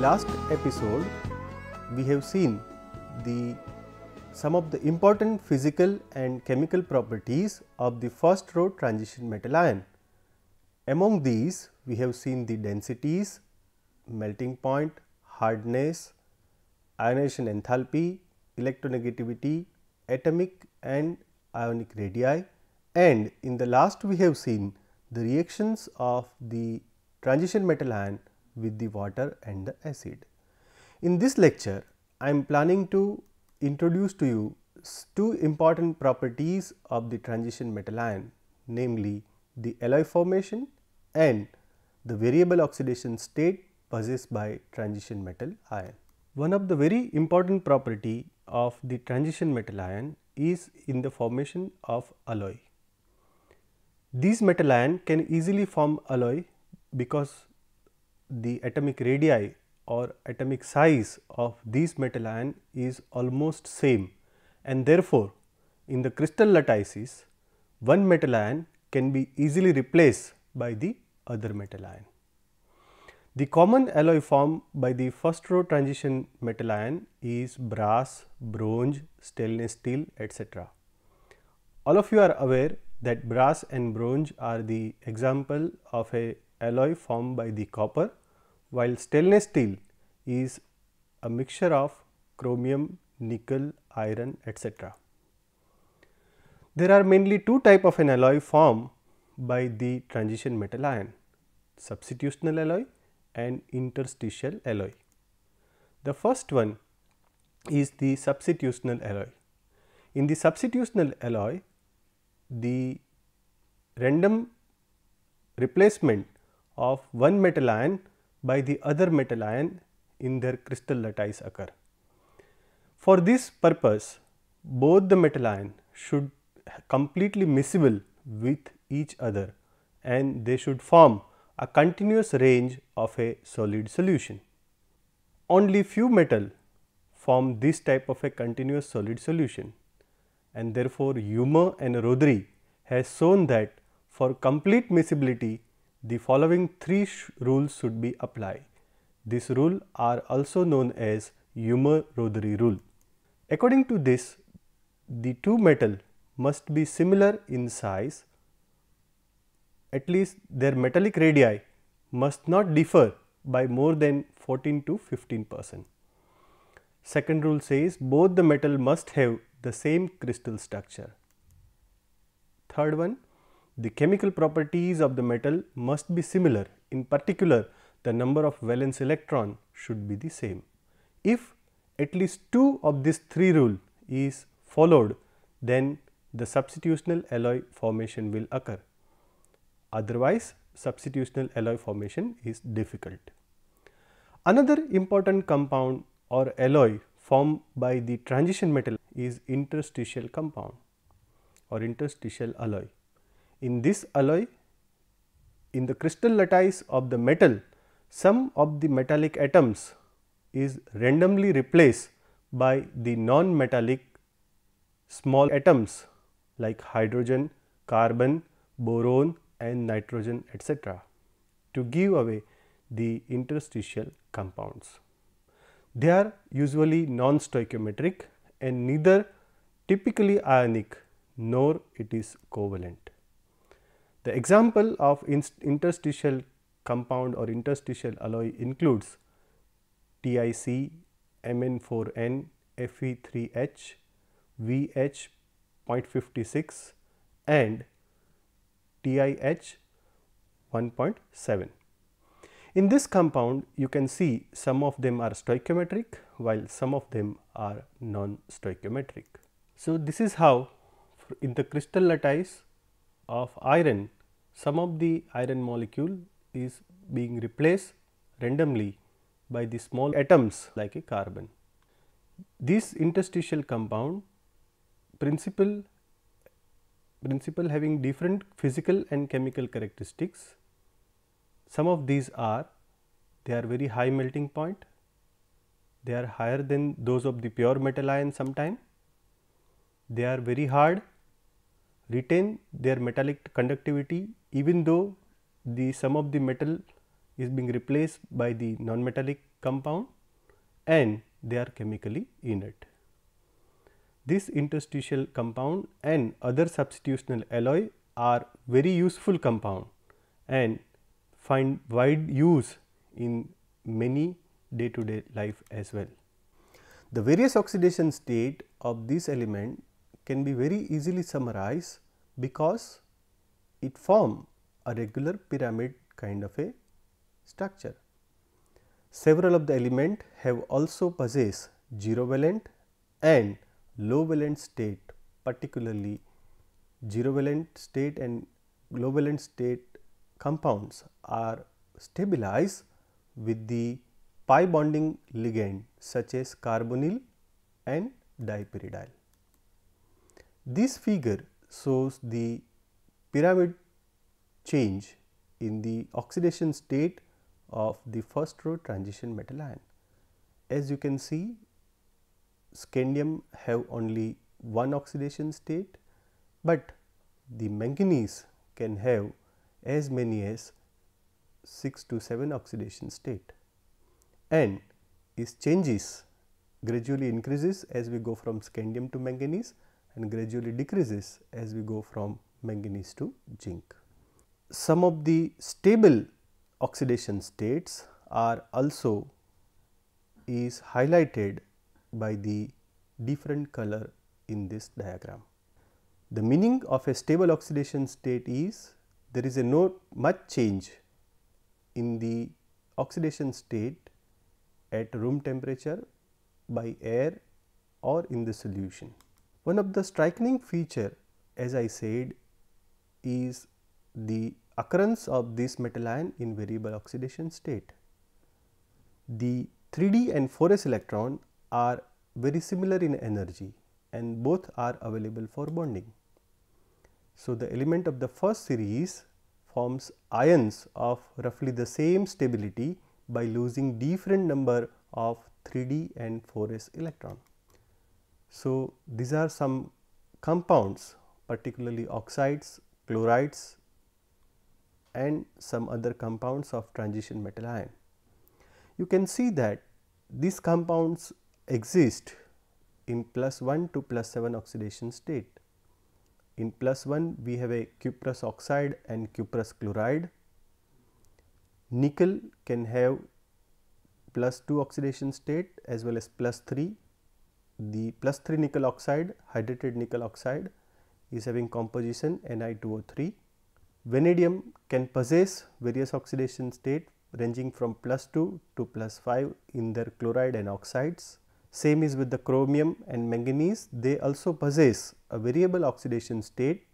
last episode, we have seen some of the important physical and chemical properties of the first row transition metal ion. Among these, we have seen the densities, melting point, hardness, ionization enthalpy, electronegativity, atomic and ionic radii, and in the last we have seen the reactions of the transition metal ion with the water and the acid. In this lecture, I am planning to introduce to you two important properties of the transition metal ion, namely the alloy formation and the variable oxidation state possessed by transition metal ion. One of the very important property of the transition metal ion is in the formation of alloy. These metal ion can easily form alloy because the atomic radii or atomic size of these metal ion is almost same, and therefore, in the crystal lattices one metal ion can be easily replaced by the other metal ion. The common alloy formed by the first row transition metal ion is brass, bronze, stainless steel, etc. All of you are aware that brass and bronze are the example of a alloy formed by the copper, while stainless steel is a mixture of chromium, nickel, iron, etc. There are mainly two types of an alloy formed by the transition metal ion: substitutional alloy and interstitial alloy. The first one is the substitutional alloy. In the substitutional alloy, the random replacement of one metal ion by the other metal ion in their crystal lattice occur. For this purpose, both the metal ion should completely miscible with each other and they should form a continuous range of a solid solution. Only few metal form this type of a continuous solid solution, and therefore, Humer and Rothery has shown that for complete miscibility the following three rules should be applied. These rules are also known as Humer-Rothery rule. According to this, the two metal must be similar in size, at least their metallic radii must not differ by more than 14 to 15%. Second rule says both the metal must have the same crystal structure. Third one, the chemical properties of the metal must be similar. In particular, the number of valence electron should be the same. If at least two of these three rules is followed, then the substitutional alloy formation will occur. Otherwise, substitutional alloy formation is difficult. Another important compound or alloy formed by the transition metal is interstitial compound or interstitial alloy. In this alloy, in the crystal lattice of the metal, some of the metallic atoms is randomly replaced by the non-metallic small atoms like hydrogen, carbon, boron and nitrogen, etc., to give away the interstitial compounds. They are usually non-stoichiometric and neither typically ionic nor it is covalent. The example of interstitial compound or interstitial alloy includes TiC, Mn4n, Fe3H, VH.56 and TiH 1.7. In this compound, you can see some of them are stoichiometric while some of them are non-stoichiometric. So, this is how in the crystal lattice of iron, some of the iron molecule is being replaced randomly by the small atoms like a carbon. This interstitial compound principle having different physical and chemical characteristics. Some of these are, they are very high melting point, they are higher than those of the pure metal ion sometime, they are very hard, retain their metallic conductivity even though some of the metal is being replaced by the non-metallic compound and they are chemically inert. This interstitial compound and other substitutional alloy are very useful compound and find wide use in many day to day life as well. The various oxidation state of this element can be very easily summarized because it form a regular pyramid kind of a structure. Several of the element have also possess 0 valent and low valent state, particularly 0 valent state and low valent state compounds are stabilized with the pi bonding ligand such as carbonyl and dipyridyl. This figure shows the pyramid change in the oxidation state of the first row transition metal ion. As you can see, scandium have only one oxidation state, but the manganese can have as many as 6 to 7 oxidation state, and its changes gradually increases as we go from scandium to manganese and gradually decreases as we go from manganese to zinc. Some of the stable oxidation states are also is highlighted by the different color in this diagram. The meaning of a stable oxidation state is there is a not much change in the oxidation state at room temperature by air or in the solution. One of the striking feature, as I said, is the occurrence of this metal ion in variable oxidation state. The 3d and 4s electron are very similar in energy and both are available for bonding. So, the element of the first series forms ions of roughly the same stability by losing different number of 3d and 4s electron. So, these are some compounds, particularly oxides, chlorides and some other compounds of transition metal ion. You can see that these compounds exist in +1 to +7 oxidation state. In +1 we have a cuprous oxide and cuprous chloride. Nickel can have +2 oxidation state as well as +3. The +3 nickel oxide, hydrated nickel oxide is having composition Ni2O3. Vanadium can possess various oxidation state ranging from +2 to +5 in their chloride and oxides. Same is with the chromium and manganese, they also possess a variable oxidation state.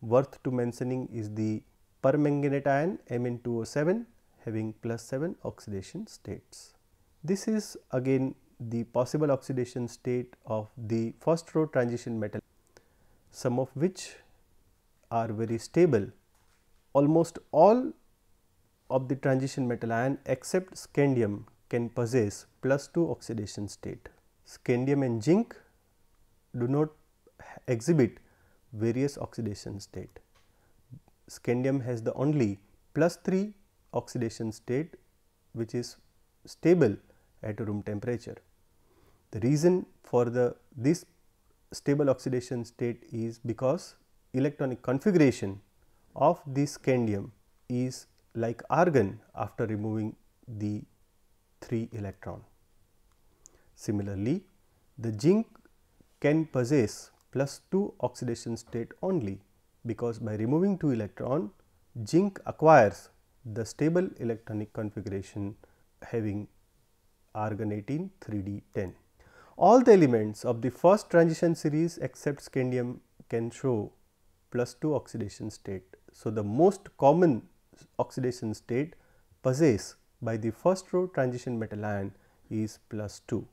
Worth to mentioning is the permanganate ion Mn2O7 having +7 oxidation states. This is again the possible oxidation state of the first row transition metal, some of which are very stable. Almost all of the transition metal ion except scandium can possess +2 oxidation state. Scandium and zinc do not exhibit various oxidation state. Scandium has the only +3 oxidation state which is stable at room temperature. The reason for this stable oxidation state is because electronic configuration of this scandium is like argon after removing the 3 electron. Similarly, the zinc can possess +2 oxidation state only because by removing 2 electron, zinc acquires the stable electronic configuration having argon 18 3d10. All the elements of the first transition series except scandium can show +2 oxidation state. So, the most common oxidation state possessed by the first row transition metal ion is +2.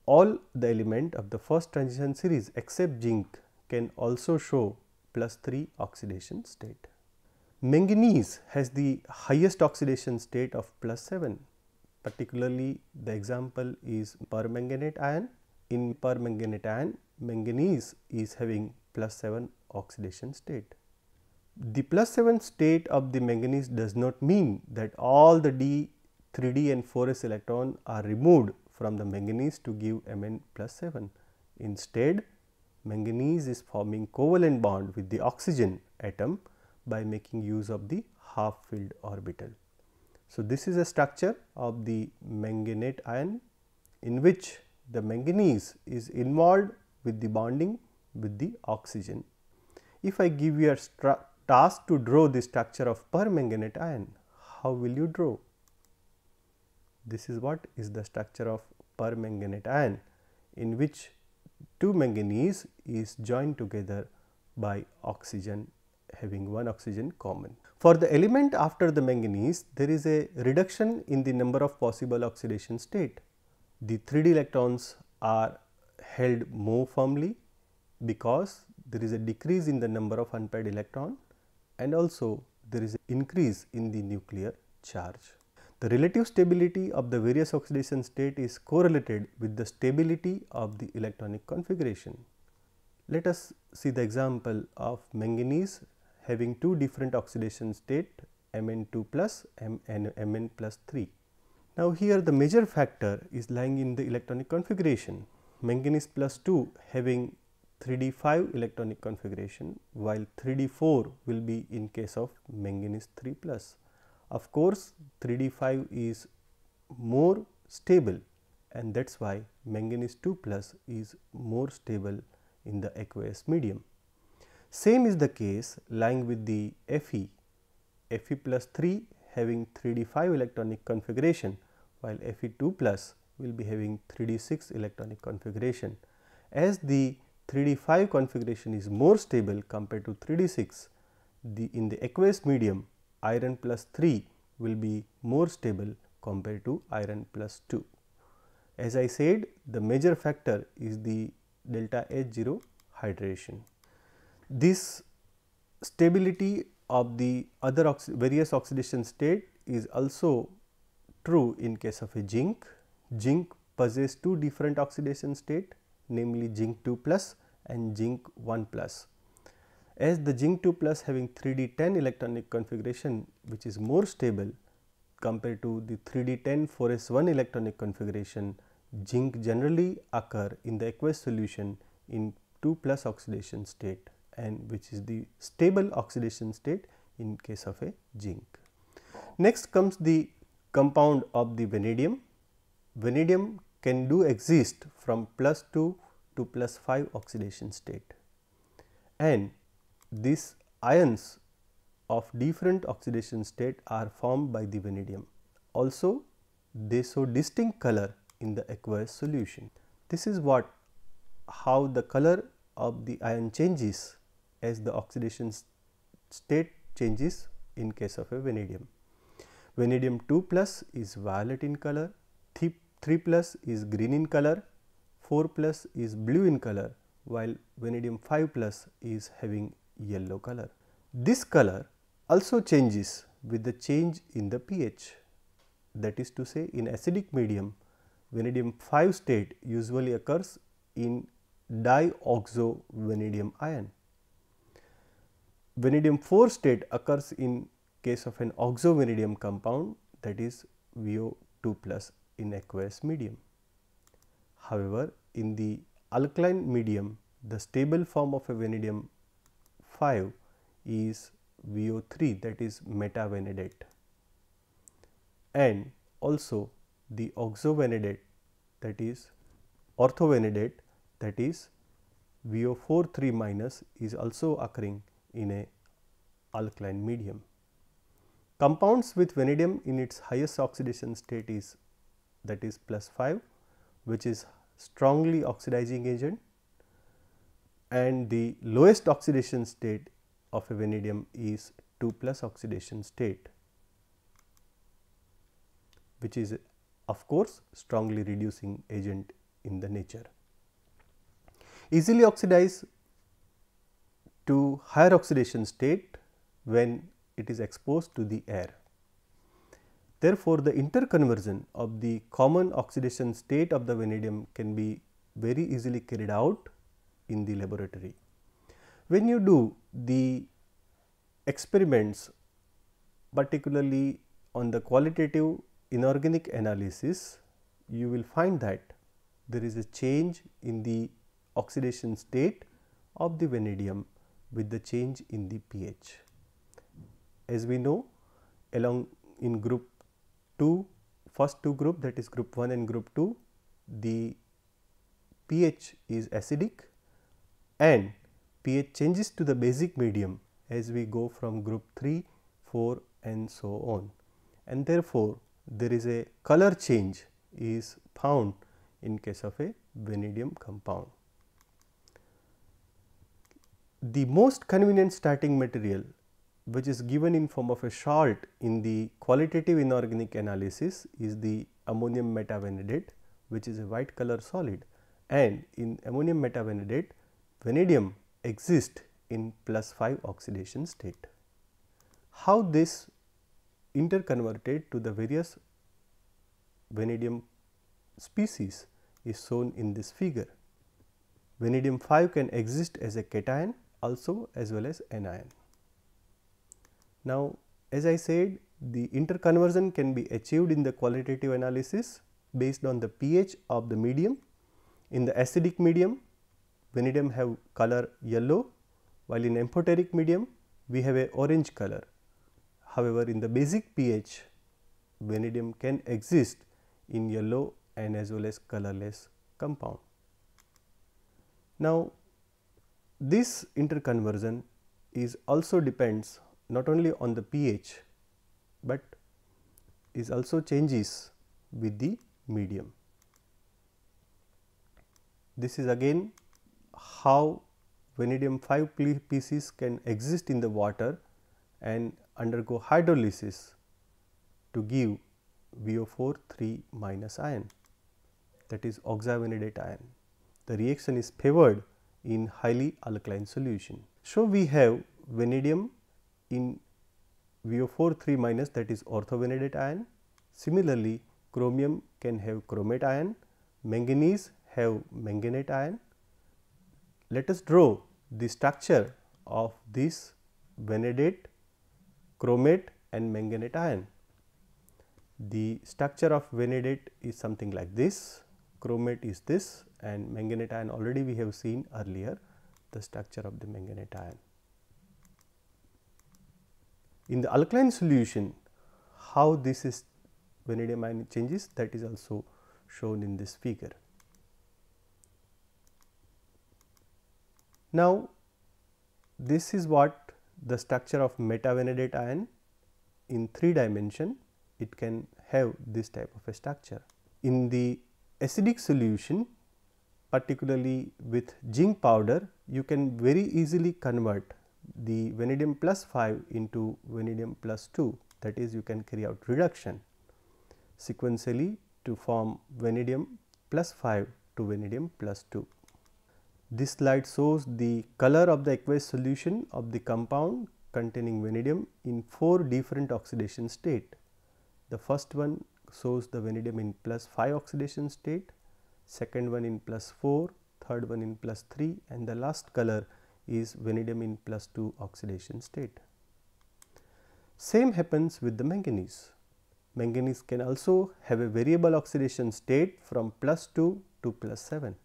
All the element of the first transition series except zinc can also show +3 oxidation state. Manganese has the highest oxidation state of +7, particularly the example is permanganate ion. In permanganate ion, manganese is having +7 oxidation state. The +7 state of the manganese does not mean that all the 3d and 4s electron are removed from the manganese to give Mn plus 7. Instead, manganese is forming covalent bond with the oxygen atom by making use of the half filled orbital. So, this is a structure of the manganate ion in which the manganese is involved with the bonding with the oxygen. If I give you a task to draw the structure of permanganate ion, how will you draw? This is what is the structure of permanganate ion, in which two manganese is joined together by oxygen having one oxygen common. For the element after the manganese, there is a reduction in the number of possible oxidation state. The 3d electrons are held more firmly because there is a decrease in the number of unpaired electron, and also there is an increase in the nuclear charge. The relative stability of the various oxidation state is correlated with the stability of the electronic configuration. Let us see the example of manganese having two different oxidation state, Mn2 plus and Mn plus 3. Now, here the major factor is lying in the electronic configuration. Manganese plus 2 having 3d5 electronic configuration, while 3d4 will be in case of manganese 3 plus. Of course, 3d5 is more stable, and that is why manganese 2 plus is more stable in the aqueous medium. Same is the case lying with the Fe, Fe plus 3 having 3d5 electronic configuration, while Fe2 plus will be having 3d6 electronic configuration. As the 3d5 configuration is more stable compared to 3d6, in the aqueous medium iron plus 3 will be more stable compared to iron plus 2. As I said, the major factor is the delta H0 hydration. This stability of the other various oxidation state is also true in case of a zinc. Zinc possesses two different oxidation state, namely zinc 2 plus and zinc 1 plus. As the zinc 2 plus having 3d10 electronic configuration, which is more stable compared to the 3d10 4s1 electronic configuration, zinc generally occur in the aqueous solution in 2 plus oxidation state, and which is the stable oxidation state in case of a zinc. Next comes the compound of the vanadium. Vanadium can exist from plus 2 to plus 5 oxidation state, and these ions of different oxidation state are formed by the vanadium. Also, they show distinct color in the aqueous solution. This is how the color of the ion changes as the oxidation state changes in case of a vanadium. Vanadium 2 plus is violet in color, 3 plus is green in color, 4 plus is blue in color, while vanadium 5 plus is having yellow color. This color also changes with the change in the pH. That is to say, in acidic medium, vanadium 5 state usually occurs in dioxo vanadium ion. Vanadium 4 state occurs in case of an oxo-vanadium compound, that is VO2 plus in aqueous medium. However, in the alkaline medium, the stable form of a vanadium 5 is VO3, that is metavanadate, and also the oxovanadate, that is orthovanadate, that is VO4 3 minus is also occurring in a alkaline medium. Compounds with vanadium in its highest oxidation state is, that is plus 5, which is strongly oxidizing agent, and the lowest oxidation state of a vanadium is 2 plus oxidation state, which is of course strongly reducing agent in the nature. Easily oxidize to higher oxidation state when it is exposed to the air. Therefore, the interconversion of the common oxidation state of the vanadium can be very easily carried out in the laboratory. When you do the experiments, particularly on the qualitative inorganic analysis, you will find that there is a change in the oxidation state of the vanadium with the change in the pH. As we know, along in group 2, first two group, that is group 1 and group 2, the pH is acidic and pH changes to the basic medium as we go from group 3, 4 and so on, and therefore, there is a color change is found in case of a vanadium compound. The most convenient starting material which is given in form of a salt in the qualitative inorganic analysis is the ammonium metavanadate, which is a white color solid, and in ammonium metavanadate vanadium exists in +5 oxidation state. How this interconverted to the various vanadium species is shown in this figure. Vanadium 5 can exist as a cation also as well as anion. Now, as I said, the interconversion can be achieved in the qualitative analysis based on the pH of the medium. In the acidic medium, vanadium have color yellow, while in amphoteric medium we have a orange color. However, in the basic pH, vanadium can exist in yellow and as well as colorless compound. Now, this interconversion is also depends not only on the pH, but is also changes with the medium. This is again how vanadium 5 species can exist in the water and undergo hydrolysis to give VO4 3 minus ion, that is oxavanadate ion. The reaction is favored in highly alkaline solution. So, we have vanadium in VO4 3 minus, that is orthovanadate ion. Similarly, chromium can have chromate ion, manganese have manganate ion. Let us draw the structure of this vanadate, chromate and manganate ion. The structure of vanadate is something like this, chromate is this, and manganate ion already we have seen earlier the structure of the manganate ion. In the alkaline solution, how this is vanadium ion changes, that is also shown in this figure. Now, this is what the structure of metavanadate ion in 3 dimension, it can have this type of a structure. In the acidic solution, particularly with zinc powder, you can very easily convert the vanadium plus 5 into vanadium plus 2, that is you can carry out reduction sequentially to form vanadium plus 5 to vanadium plus 2. This slide shows the color of the aqueous solution of the compound containing vanadium in 4 different oxidation state. The first one shows the vanadium in +5 oxidation state, second one in +4, third one in +3, and the last color is vanadium in +2 oxidation state. Same happens with the manganese. Manganese can also have a variable oxidation state from +2 to +7.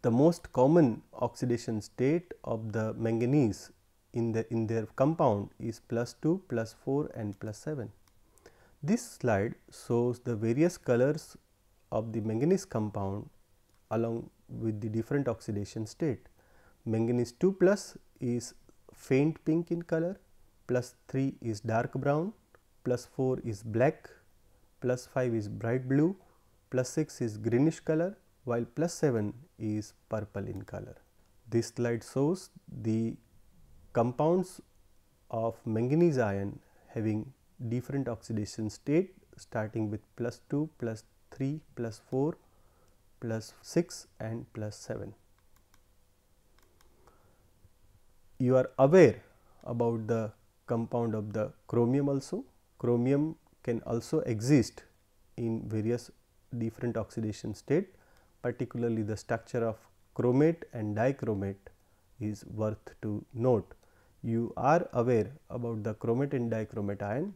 The most common oxidation state of the manganese in their compound is +2, +4 and +7. This slide shows the various colors of the manganese compound along with the different oxidation state. Manganese 2 plus is faint pink in color, +3 is dark brown, +4 is black, +5 is bright blue, +6 is greenish color, while +7 is purple in color. This slide shows the compounds of manganese ion having different oxidation state starting with +2, +3, +4, +6 and +7. You are aware about the compound of the chromium also. Chromium can also exist in various different oxidation state, particularly the structure of chromate and dichromate is worth to note. You are aware about the chromate and dichromate ion.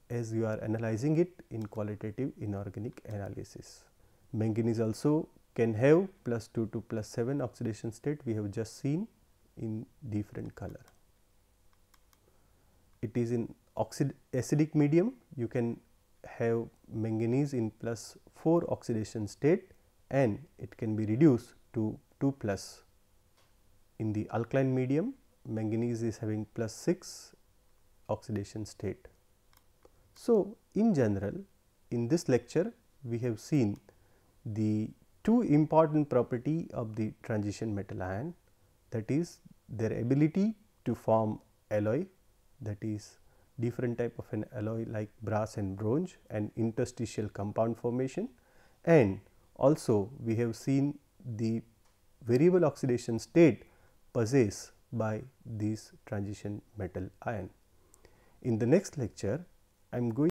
as you are analyzing it in qualitative inorganic analysis. Manganese also can have +2 to +7 oxidation state, we have just seen in different color. It is in acidic medium, you can have manganese in +4 oxidation state and it can be reduced to 2+. In the alkaline medium, manganese is having +6 oxidation state. So, in general, in this lecture we have seen the two important property of the transition metal ion, that is their ability to form alloy, that is different type of an alloy like brass and bronze and interstitial compound formation, and also we have seen the variable oxidation state possessed by this transition metal ion. In the next lecture, I am going